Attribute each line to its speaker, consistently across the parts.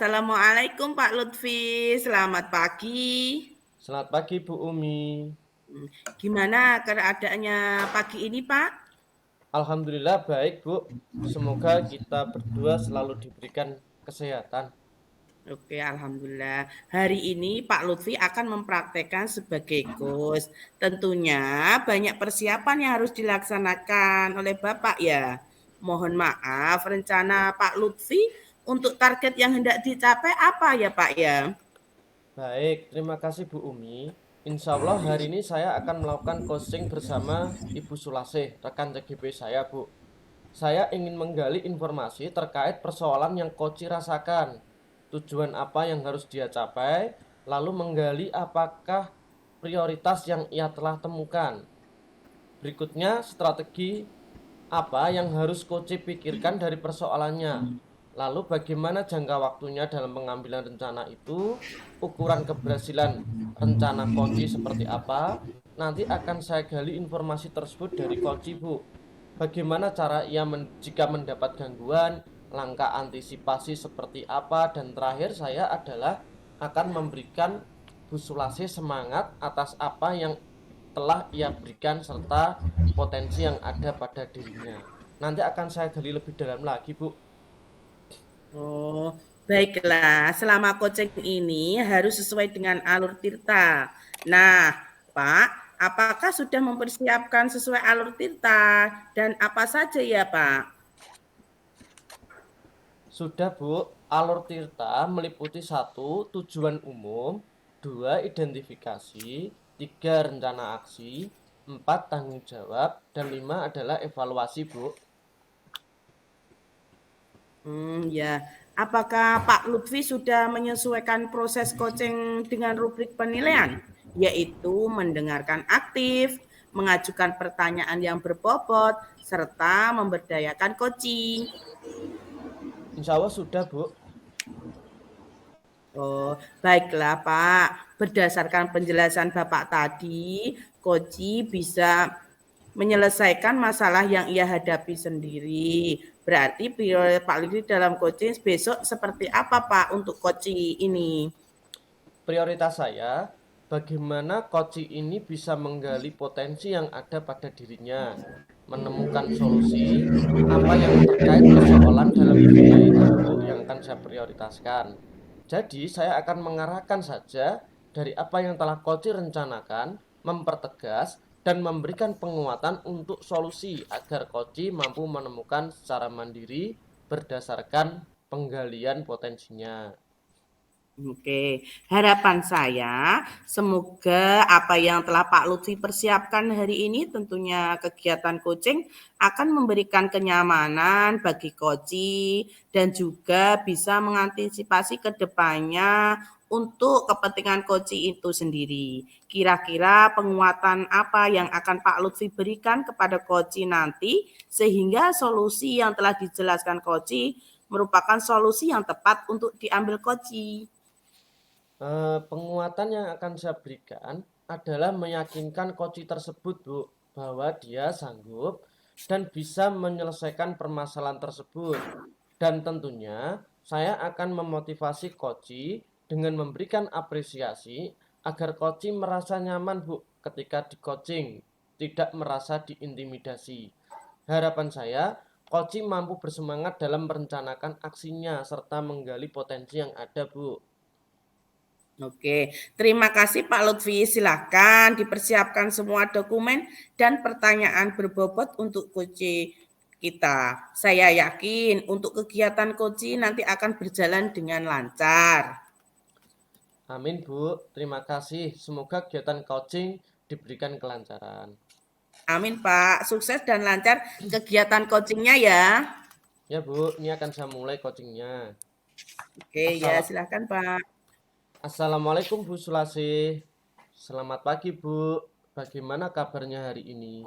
Speaker 1: Assalamualaikum Pak Lutfi, selamat pagi.
Speaker 2: Selamat pagi Bu Umi.
Speaker 1: Gimana keadaannya pagi ini Pak?
Speaker 2: Alhamdulillah baik Bu. Semoga kita berdua selalu diberikan kesehatan.
Speaker 1: Oke, Alhamdulillah. Hari ini Pak Lutfi akan mempraktekkan sebagai coach. Tentunya banyak persiapan yang harus dilaksanakan oleh Bapak ya. Mohon maaf, rencana Pak Lutfi untuk target yang hendak dicapai apa ya Pak ya?
Speaker 2: Baik, terima kasih Bu Umi. Insya Allah hari ini saya akan melakukan coaching bersama Ibu Sulasih, rekan CGP saya Bu. Saya ingin menggali informasi terkait persoalan yang Koci rasakan. Tujuan apa yang harus dia capai, lalu menggali apakah prioritas yang ia telah temukan. Berikutnya, strategi apa yang harus coach pikirkan dari persoalannya. Lalu bagaimana jangka waktunya dalam pengambilan rencana itu, ukuran keberhasilan rencana kunci seperti apa. Nanti akan saya gali informasi tersebut dari kunci Bu. Bagaimana cara ia jika mendapat gangguan, langkah antisipasi seperti apa, dan terakhir saya adalah akan memberikan Bu Sulase semangat atas apa yang telah ia berikan serta potensi yang ada pada dirinya. Nanti akan saya gali lebih dalam lagi, Bu.
Speaker 1: Oh, baiklah. Selama coaching ini harus sesuai dengan alur tirta. Nah, Pak, apakah sudah mempersiapkan sesuai alur tirta dan apa saja ya, Pak?
Speaker 2: Sudah, Bu. Alur Tirta meliputi satu tujuan umum, dua identifikasi, tiga rencana aksi, empat tanggung jawab, dan lima adalah evaluasi, Bu.
Speaker 1: Ya. Apakah Pak Lutfi sudah menyesuaikan proses coaching dengan rubrik penilaian, yaitu mendengarkan aktif, mengajukan pertanyaan yang berbobot, serta memberdayakan coaching?
Speaker 2: Insya Allah sudah, Bu.
Speaker 1: Oh, baiklah Pak. Berdasarkan penjelasan Bapak tadi, Koji bisa menyelesaikan masalah yang ia hadapi sendiri. Berarti prioritas Pak Lidi dalam coaching besok seperti apa Pak untuk coaching ini?
Speaker 2: Prioritas saya, bagaimana coach ini bisa menggali potensi yang ada pada dirinya, menemukan solusi, apa yang terkait persoalan dalam dirinya itu, Bu, yang akan saya prioritaskan. Jadi, saya akan mengarahkan saja dari apa yang telah coach rencanakan, mempertegas, dan memberikan penguatan untuk solusi agar coach mampu menemukan secara mandiri berdasarkan penggalian potensinya.
Speaker 1: Oke, harapan saya semoga apa yang telah Pak Lutfi persiapkan hari ini tentunya kegiatan coaching akan memberikan kenyamanan bagi coach dan juga bisa mengantisipasi ke depannya untuk kepentingan coach itu sendiri. Kira-kira penguatan apa yang akan Pak Lutfi berikan kepada coach nanti sehingga solusi yang telah dijelaskan coach merupakan solusi yang tepat untuk diambil coach.
Speaker 2: Penguatan yang akan saya berikan adalah meyakinkan coach tersebut, Bu, bahwa dia sanggup dan bisa menyelesaikan permasalahan tersebut. Dan tentunya saya akan memotivasi coach dengan memberikan apresiasi agar coach merasa nyaman, Bu, ketika di coaching, tidak merasa diintimidasi. Harapan saya, coach mampu bersemangat dalam merencanakan aksinya serta menggali potensi yang ada, Bu.
Speaker 1: Oke, terima kasih Pak Lutfi. Silakan dipersiapkan semua dokumen dan pertanyaan berbobot untuk coach kita. Saya yakin untuk kegiatan coach nanti akan berjalan dengan lancar.
Speaker 2: Amin, Bu. Terima kasih. Semoga kegiatan coaching diberikan kelancaran.
Speaker 1: Amin Pak, sukses dan lancar kegiatan coachingnya ya.
Speaker 2: Ya, Bu, ini akan saya mulai coachingnya.
Speaker 1: Oke ya,
Speaker 2: Assala-
Speaker 1: silakan Pak.
Speaker 2: Assalamualaikum, Bu Sulasih. Selamat pagi, Bu. Bagaimana kabarnya hari ini?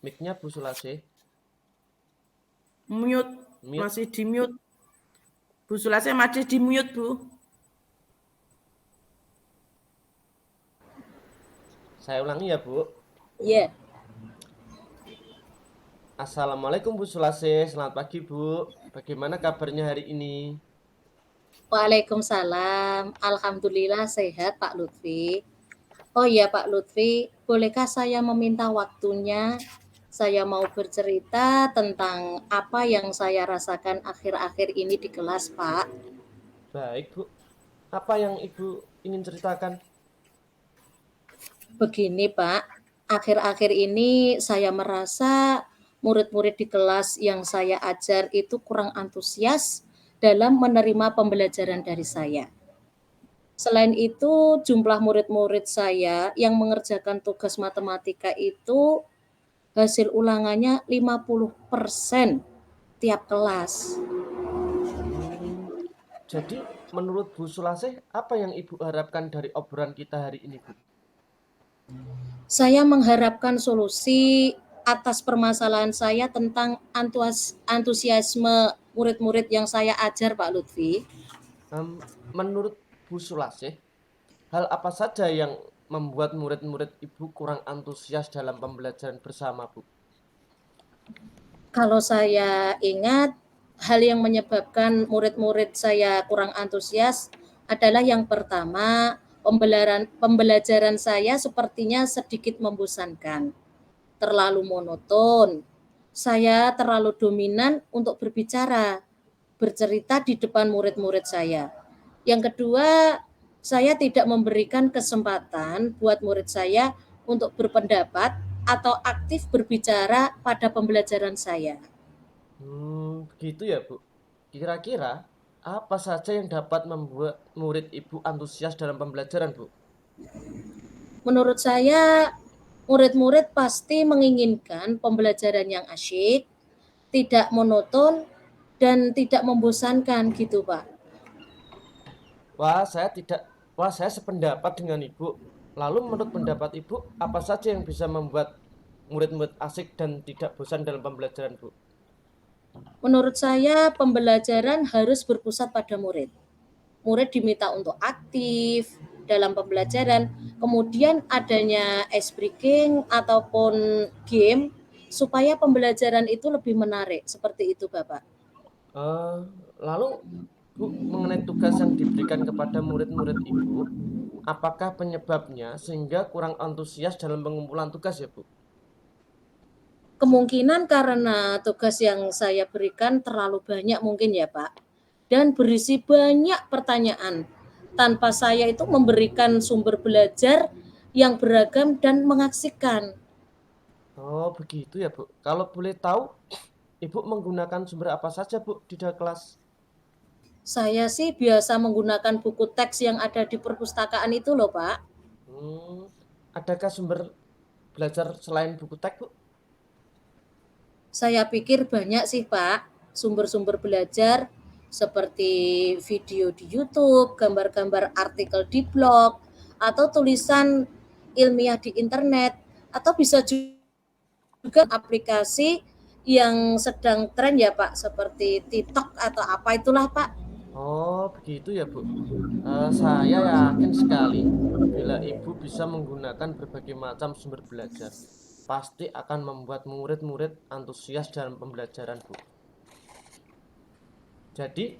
Speaker 2: Mic-nya Bu Sulasih.
Speaker 1: Mute,
Speaker 2: Mute.
Speaker 1: masih di mute. Bu Sulase masih di mute Bu.
Speaker 2: Saya ulangi ya, Bu.
Speaker 3: Iya,
Speaker 2: Assalamualaikum Bu Sulase, selamat pagi Bu. Bagaimana kabarnya hari ini?
Speaker 3: Waalaikumsalam. Alhamdulillah sehat Pak Lutfi. Oh iya Pak Lutfi, bolehkah saya meminta waktunya? Saya mau bercerita tentang apa yang saya rasakan akhir-akhir ini di kelas, Pak.
Speaker 2: Baik Bu, apa yang Ibu ingin ceritakan?
Speaker 3: Begini, Pak. Akhir-akhir ini saya merasa murid-murid di kelas yang saya ajar itu kurang antusias dalam menerima pembelajaran dari saya. Selain itu, jumlah murid-murid saya yang mengerjakan tugas matematika itu hasil ulangannya 50% tiap kelas.
Speaker 2: Hmm, jadi menurut Bu Sulase, apa yang Ibu harapkan dari obrolan kita hari ini Bu?
Speaker 3: Saya mengharapkan solusi atas permasalahan saya tentang antusiasme murid-murid yang saya ajar, Pak Lutfi.
Speaker 2: Menurut Bu Sulase, hal apa saja yang membuat murid-murid Ibu kurang antusias dalam pembelajaran bersama Bu?
Speaker 3: Kalau saya ingat, hal yang menyebabkan murid-murid saya kurang antusias adalah yang pertama, pembelajaran saya sepertinya sedikit membosankan, terlalu monoton. Saya terlalu dominan untuk berbicara, bercerita di depan murid-murid saya. Yang kedua, saya tidak memberikan kesempatan buat murid saya untuk berpendapat atau aktif berbicara pada pembelajaran saya.
Speaker 2: Begitu ya Bu. Kira-kira apa saja yang dapat membuat murid Ibu antusias dalam pembelajaran Bu?
Speaker 3: Menurut saya, murid-murid pasti menginginkan pembelajaran yang asyik, tidak monoton, dan tidak membosankan gitu, Pak.
Speaker 2: Wah, wah, saya sependapat dengan Ibu. Lalu menurut pendapat Ibu, apa saja yang bisa membuat murid-murid asik dan tidak bosan dalam pembelajaran, Bu?
Speaker 3: Menurut saya, pembelajaran harus berpusat pada murid. Murid diminta untuk aktif dalam pembelajaran, kemudian adanya ice breaking ataupun game supaya pembelajaran itu lebih menarik. Seperti itu, Bapak.
Speaker 2: Eh, lalu Bu, mengenai tugas yang diberikan kepada murid-murid Ibu, apakah penyebabnya sehingga kurang antusias dalam pengumpulan tugas ya, Bu?
Speaker 3: Kemungkinan karena tugas yang saya berikan terlalu banyak mungkin ya, Pak. Dan berisi banyak pertanyaan. Tanpa saya itu memberikan sumber belajar yang beragam dan mengasihkan.
Speaker 2: Oh, begitu ya, Bu. Kalau boleh tahu, Ibu menggunakan sumber apa saja, Bu, di dalam kelas?
Speaker 3: Saya sih biasa menggunakan buku teks yang ada di perpustakaan itu loh, Pak.
Speaker 2: Hmm, adakah sumber belajar selain buku teks, Bu?
Speaker 3: Saya pikir banyak sih, Pak, sumber-sumber belajar seperti video di YouTube, gambar-gambar artikel di blog, atau tulisan ilmiah di internet, atau bisa juga aplikasi yang sedang tren ya Pak, seperti TikTok atau apa itulah Pak.
Speaker 2: Oh, begitu ya, Bu. Saya yakin sekali bila Ibu bisa menggunakan berbagai macam sumber belajar, pasti akan membuat murid-murid antusias dalam pembelajaran, Bu. Jadi,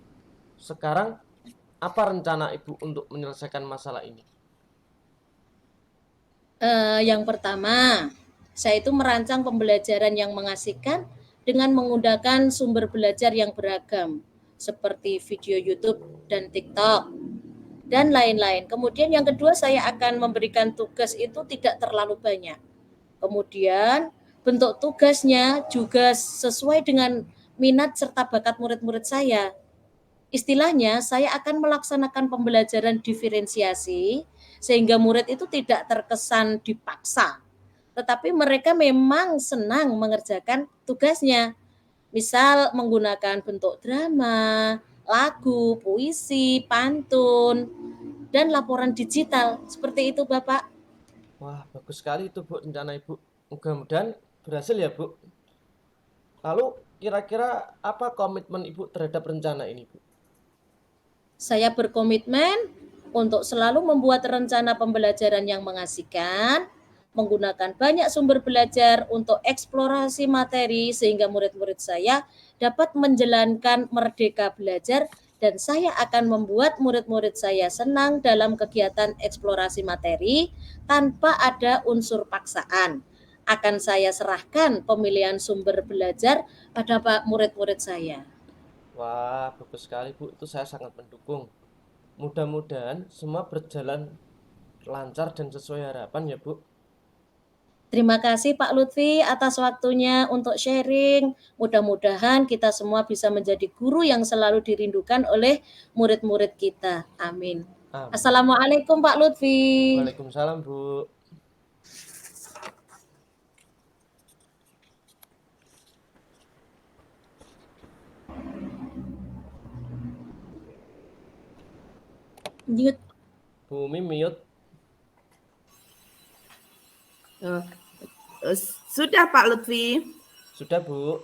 Speaker 2: sekarang apa rencana Ibu untuk menyelesaikan masalah ini?
Speaker 3: Yang pertama, saya itu merancang pembelajaran yang mengasihkan dengan menggunakan sumber belajar yang beragam, seperti video YouTube dan TikTok, dan lain-lain. Kemudian yang kedua, saya akan memberikan tugas itu tidak terlalu banyak. Kemudian bentuk tugasnya juga sesuai dengan minat serta bakat murid-murid saya. Istilahnya, saya akan melaksanakan pembelajaran diferensiasi sehingga murid itu tidak terkesan dipaksa, tetapi mereka memang senang mengerjakan tugasnya. Misal menggunakan bentuk drama, lagu, puisi, pantun, dan laporan digital. Seperti itu, Bapak.
Speaker 2: Wah, bagus sekali itu, Bu, rencana Ibu. Mudah-mudahan berhasil ya, Bu. Lalu, kira-kira apa komitmen Ibu terhadap rencana ini, Bu?
Speaker 3: Saya berkomitmen untuk selalu membuat rencana pembelajaran yang mengasihkan, menggunakan banyak sumber belajar untuk eksplorasi materi sehingga murid-murid saya dapat menjalankan merdeka belajar dan saya akan membuat murid-murid saya senang dalam kegiatan eksplorasi materi tanpa ada unsur paksaan. Akan saya serahkan pemilihan sumber belajar pada murid-murid saya.
Speaker 2: Wah, bagus sekali Bu, itu saya sangat mendukung. Mudah-mudahan semua berjalan lancar dan sesuai harapan ya Bu.
Speaker 3: Terima kasih Pak Lutfi atas waktunya untuk sharing. Mudah-mudahan kita semua bisa menjadi guru yang selalu dirindukan oleh murid-murid kita. Amin.
Speaker 2: Amin.
Speaker 3: Assalamualaikum Pak Lutfi.
Speaker 2: Waalaikumsalam Bu.
Speaker 3: Mute.
Speaker 2: Bu Umi mute.
Speaker 1: Sudah Pak Lutfi?
Speaker 2: Sudah Bu.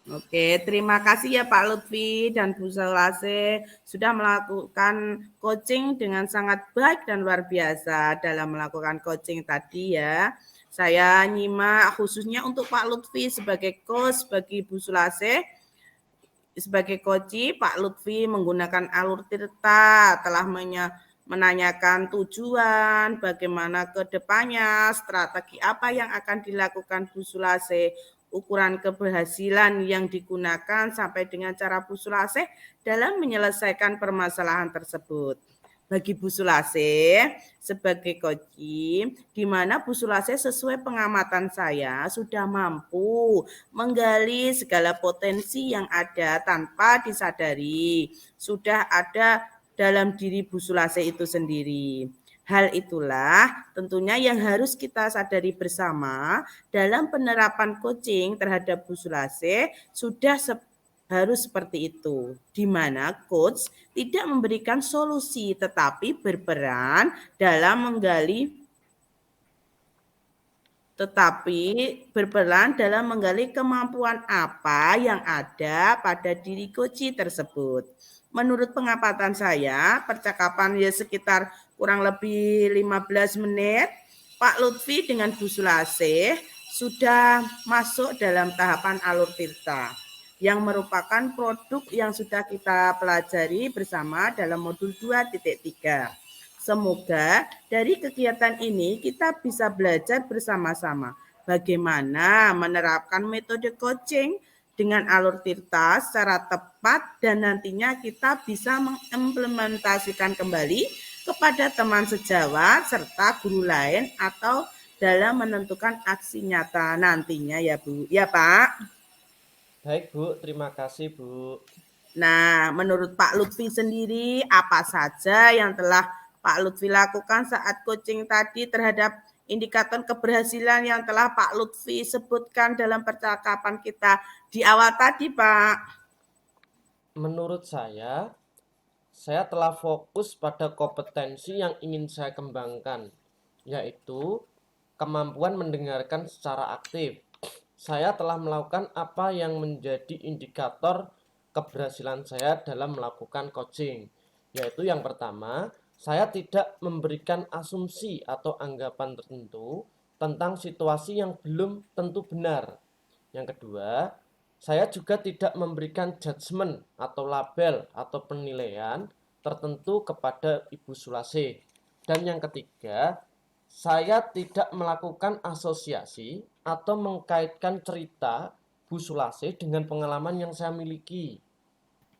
Speaker 1: Oke, terima kasih ya Pak Lutfi dan Bu Sulase sudah melakukan coaching dengan sangat baik dan luar biasa dalam melakukan coaching tadi ya. Saya nyimak khususnya untuk Pak Lutfi sebagai coach bagi Bu Sulase. Sebagai coach, Pak Lutfi menggunakan alur tirta telah menanyakan tujuan, bagaimana ke depannya, strategi apa yang akan dilakukan Bu Sulase, ukuran keberhasilan yang digunakan sampai dengan cara Bu Sulase dalam menyelesaikan permasalahan tersebut. Bagi Bu Sulase sebagai coach, di mana Bu Sulase sesuai pengamatan saya sudah mampu menggali segala potensi yang ada tanpa disadari. Sudah ada dalam diri Bu Sulase itu sendiri. Hal itulah tentunya yang harus kita sadari bersama dalam penerapan coaching terhadap Bu Sulase sudah harus seperti itu, di mana coach tidak memberikan solusi tetapi berperan dalam menggali kemampuan apa yang ada pada diri coach tersebut. Menurut pengamatan saya, percakapan ya sekitar kurang lebih 15 menit, Pak Lutfi dengan Bu Sulase sudah masuk dalam tahapan alur tirta yang merupakan produk yang sudah kita pelajari bersama dalam modul 2.3. Semoga dari kegiatan ini kita bisa belajar bersama-sama bagaimana menerapkan metode coaching dengan alur tirta secara tepat dan nantinya kita bisa mengimplementasikan kembali kepada teman sejawat serta guru lain atau dalam menentukan aksi nyata nantinya ya Bu. Ya Pak.
Speaker 2: Baik Bu, terima kasih Bu.
Speaker 1: Nah, menurut Pak Lutfi sendiri, apa saja yang telah Pak Lutfi lakukan saat coaching tadi terhadap indikator keberhasilan yang telah Pak Lutfi sebutkan dalam percakapan kita di awal tadi, Pak?
Speaker 2: Menurut saya telah fokus pada kompetensi yang ingin saya kembangkan, yaitu kemampuan mendengarkan secara aktif. Saya telah melakukan apa yang menjadi indikator keberhasilan saya dalam melakukan coaching, yaitu yang pertama, saya tidak memberikan asumsi atau anggapan tertentu tentang situasi yang belum tentu benar. Yang kedua, saya juga tidak memberikan judgement atau label atau penilaian tertentu kepada Ibu Sulase. Dan yang ketiga, saya tidak melakukan asosiasi atau mengkaitkan cerita Bu Sulase dengan pengalaman yang saya miliki.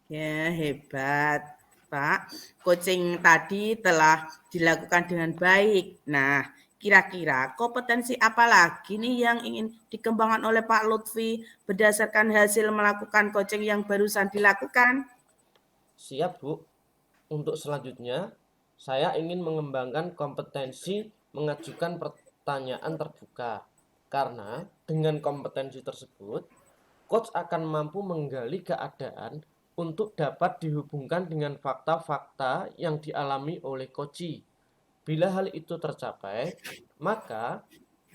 Speaker 1: Ya, hebat, Pak. Coaching tadi telah dilakukan dengan baik. Nah, kira-kira kompetensi apa lagi nih yang ingin dikembangkan oleh Pak Lutfi berdasarkan hasil melakukan coaching yang barusan dilakukan?
Speaker 2: Siap, Bu. Untuk selanjutnya, saya ingin mengembangkan kompetensi mengajukan pertanyaan terbuka. Karena dengan kompetensi tersebut, coach akan mampu menggali keadaan untuk dapat dihubungkan dengan fakta-fakta yang dialami oleh coach. Bila hal itu tercapai, maka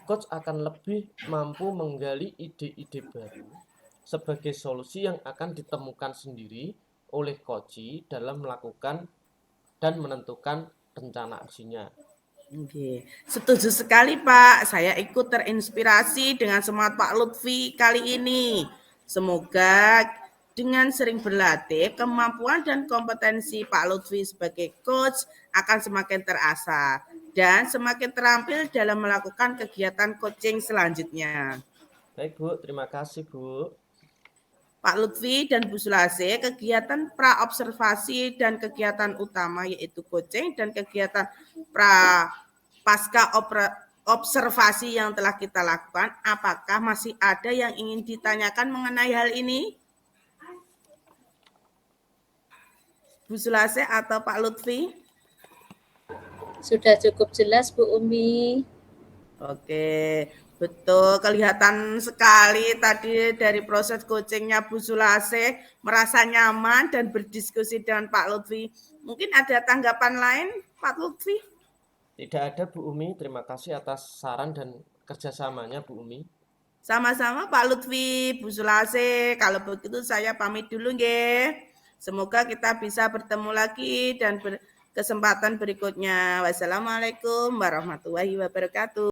Speaker 2: coach akan lebih mampu menggali ide-ide baru sebagai solusi yang akan ditemukan sendiri oleh coach dalam melakukan dan menentukan rencana aksinya.
Speaker 1: Oke, setuju sekali Pak. Saya ikut terinspirasi dengan semangat Pak Lutfi kali ini. Semoga dengan sering berlatih, kemampuan dan kompetensi Pak Lutfi sebagai coach akan semakin terasah dan semakin terampil dalam melakukan kegiatan coaching selanjutnya.
Speaker 2: Baik Bu, terima kasih Bu.
Speaker 1: Pak Lutfi dan Bu Sulase, kegiatan pra-observasi dan kegiatan utama yaitu coaching dan kegiatan pasca observasi yang telah kita lakukan, apakah masih ada yang ingin ditanyakan mengenai hal ini? Bu Sulase atau Pak Lutfi?
Speaker 3: Sudah cukup jelas Bu Umi.
Speaker 1: Oke, betul. Kelihatan sekali tadi dari proses coachingnya Bu Sulase merasa nyaman dan berdiskusi dengan Pak Lutfi. Mungkin ada tanggapan lain, Pak Lutfi?
Speaker 2: Tidak ada Bu Umi, terima kasih atas saran dan kerjasamanya Bu Umi.
Speaker 1: Sama-sama Pak Lutfi, Bu Sulase. Kalau begitu saya pamit dulu nggih. Semoga kita bisa bertemu lagi dan kesempatan berikutnya. Wassalamualaikum warahmatullahi wabarakatuh.